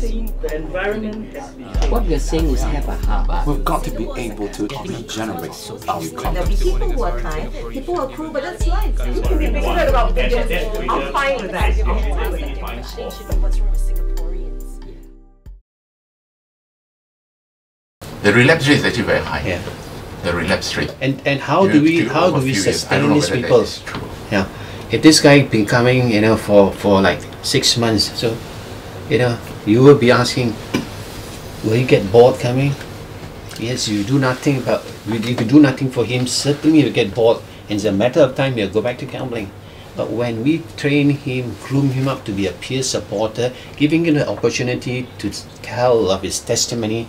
think the environment has to change. What we're saying is have a heart. We've got to be able to regenerate our There'll be people who are kind, people who are cruel, but that's life. You can be bigoted about bigots. I'm fine with that. The relapse rate is actually very high. Yeah. The relapse rate. And how do we sustain these people? True. Yeah. If this guy been coming, for like 6 months, so you will be asking, will he get bored coming? Yes, you do nothing if you do nothing for him, certainly you'll get bored, and it's a matter of time he'll go back to gambling. But when we train him, groom him up to be a peer supporter, giving him the opportunity to tell of his testimony,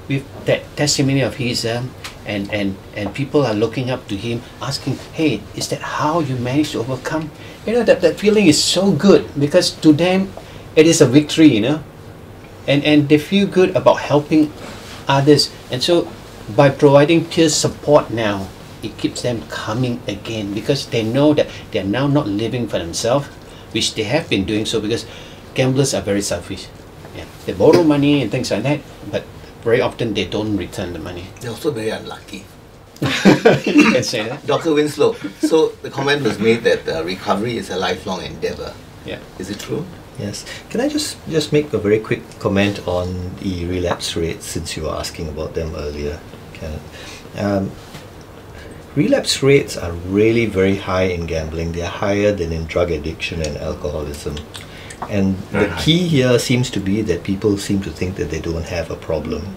with that testimony of his, and people are looking up to him, asking, hey, is that how you managed to overcome? That feeling is so good, because to them it is a victory, and they feel good about helping others. And so by providing peer support now, it keeps them coming again, because they know that they're now not living for themselves, which they have been doing so, because gamblers are very selfish. Yeah, they borrow money and things like that, but very often they don't return the money. They're also very unlucky. You can say that. Dr. Winslow, so the comment was made that recovery is a lifelong endeavor. Yeah. Is it true? Yes. Can I just make a very quick comment on the relapse rates, since you were asking about them earlier, Kenneth? Relapse rates are really very high in gambling. They are higher than in drug addiction and alcoholism. And the key here seems to be that people seem to think that they don't have a problem.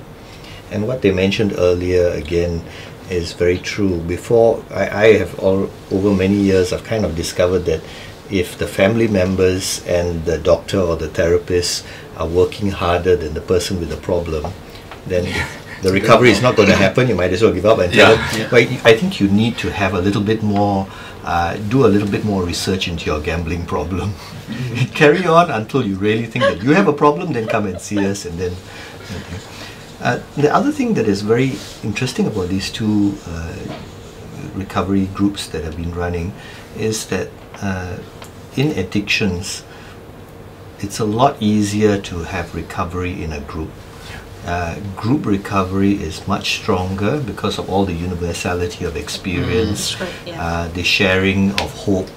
And what they mentioned earlier, again, is very true. Before, I have over many years, I've kind of discovered that if the family members and the doctor or the therapist are working harder than the person with the problem, then the recovery is not going to happen. You might as well give up and tell them. But I think you need to have a little bit more, do a little bit more research into your gambling problem. Carry on until you really think that you have a problem, then come and see us. And then the other thing that is very interesting about these two recovery groups that have been running is that in addictions, it's a lot easier to have recovery in a group. Group recovery is much stronger because of all the universality of experience, the sharing of hope,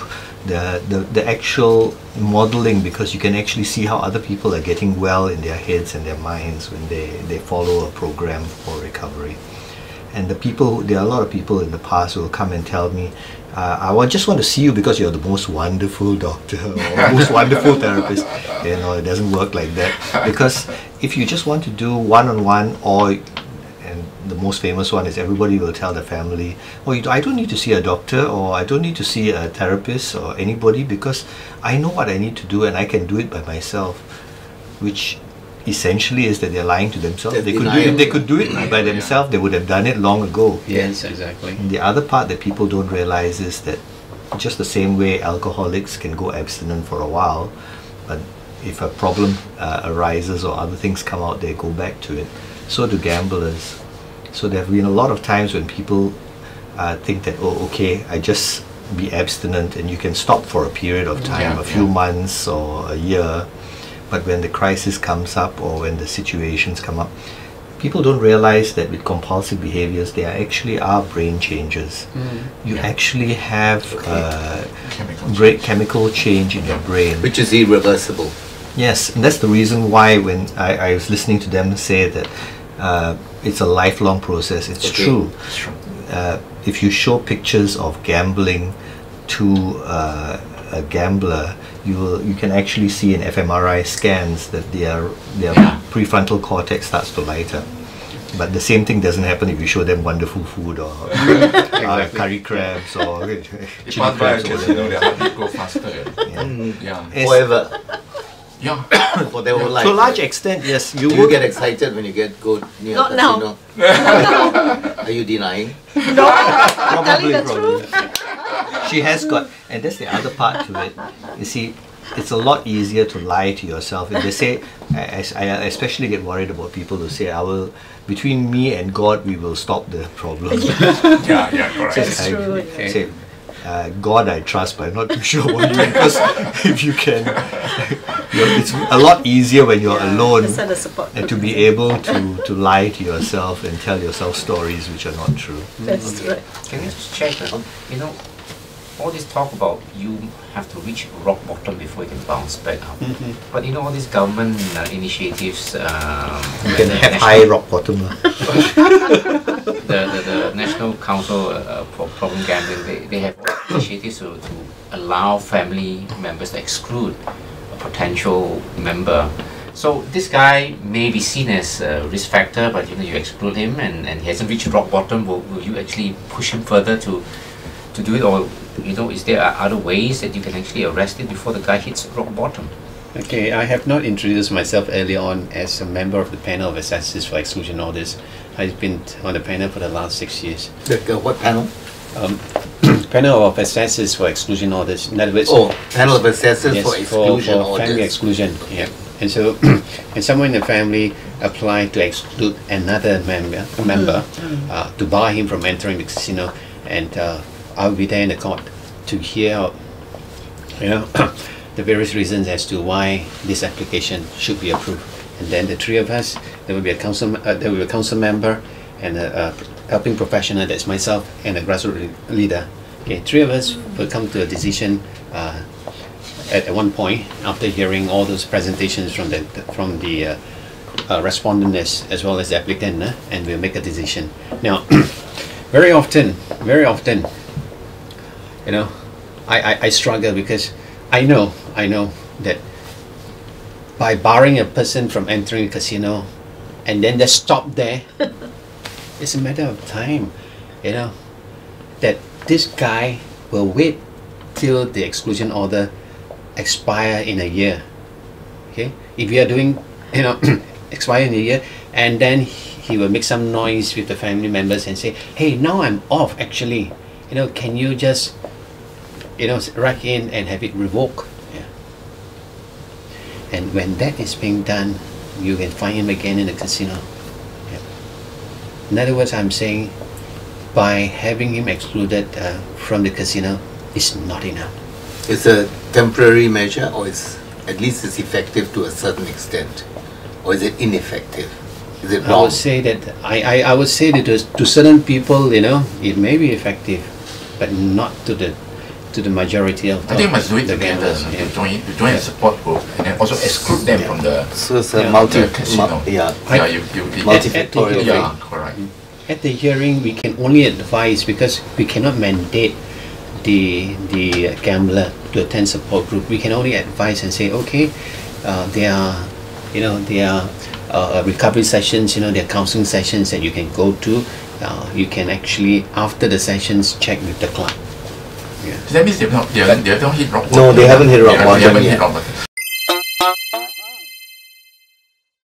the actual modeling, because you can actually see how other people are getting well in their heads and their minds when they follow a program for recovery. And there are a lot of people in the past who will come and tell me, I just want to see you because you're the most wonderful doctor or most wonderful therapist. It doesn't work like that. Because if you just want to do one-on-one, and the most famous one is everybody will tell the family, I don't need to see a doctor, or I don't need to see a therapist or anybody, because I know what I need to do and I can do it by myself, which essentially is that they're lying to themselves. They could do it by themselves, they would have done it long ago. Yes, exactly. And the other part that people don't realize is that just the same way alcoholics can go abstinent for a while, but if a problem arises or other things come out, they go back to it. So do gamblers. So there have been a lot of times when people think that, okay, I just be abstinent and you can stop for a period of time, a few months or a year. But when the crisis comes up or when the situations come up, people don't realize that with compulsive behaviors, there actually are brain changes. You actually have chemical change in your brain, Which is irreversible. Yes, and that's the reason why when I was listening to them say that it's a lifelong process. It's true. If you show pictures of gambling to a gambler, you can actually see in fMRI scans that their prefrontal cortex starts to light up. But the same thing doesn't happen if you show them wonderful food or curry crabs or chili crabs or whatever. Their heart rate go faster. Forever. Yeah. For their whole life. To a large extent, yes. Do you get excited when you go near Not a now. casino? Are you denying? Probably. She has got, and that's the other part to it. You see, it's a lot easier to lie to yourself. And they say, I especially get worried about people who say, between me and God, we will stop the problem. Correct. That's true. Say, God I trust, but I'm not too sure what you mean, because if you can it's a lot easier when you're alone Just send a support and to group. be able to lie to yourself and tell yourself stories which are not true. That's right. Can I just check? You know, all this talk about you have to reach rock bottom before you can bounce back up. But you know, all these government initiatives, You can have high rock bottom. the National Council for Problem Gambling, they have initiatives to allow family members to exclude a potential member. So this guy may be seen as a risk factor, but you know, you exclude him and he hasn't reached rock bottom. Will you actually push him further to do it, or you know, is there other ways that you can actually arrest it before the guy hits rock bottom? Okay, I have not introduced myself early on as a member of the panel of assessors for exclusion orders. I've been on the panel for the last 6 years. What panel? Panel of assessors for exclusion orders. In other words, Oh, panel of assessors yes, for exclusion for family orders. exclusion. Yeah, and so when someone in the family applied to exclude another member to bar him from entering the casino, and I'll be there in the court to hear, you know, the various reasons as to why this application should be approved. And then the three of us, there will be a council member and a helping professional, that's myself, and a grassroots leader. Okay, three of us will come to a decision at one point after hearing all those presentations from the respondent as well as the applicant, and we'll make a decision. Now, very often, you know, I struggle because I know that by barring a person from entering a casino and then they stop there, it's a matter of time, you know, that this guy will wait till the exclusion order expire in a year. Okay, if you are doing, you know, expire in a year, and then he will make some noise with the family members and say, hey, now I'm off actually, you know, can you just, you know, rack in and have it revoked? Yeah. And when that is being done, you can find him again in the casino. Yeah. In other words, I'm saying by having him excluded from the casino is not enough. It's a temporary measure, or at least it's effective to a certain extent, or is it ineffective? Is it I wrong? would say that I would say that to certain people, you know, it may be effective, but not to the majority of I think must do it the together, gamblers, yeah. to join a support group and then also exclude them from the So it's a casino. yeah. Multifactorial. Yeah, thing. correct. At the hearing, we can only advise, because we cannot mandate the gambler to attend support group. We can only advise and say, okay, there are recovery sessions, you know, there are counselling sessions that you can go to. You can actually, after the sessions, check with the club. Yeah. That means they haven't hit rock bottom. No, they haven't hit rock bottom They haven't yet. hit rock bottom.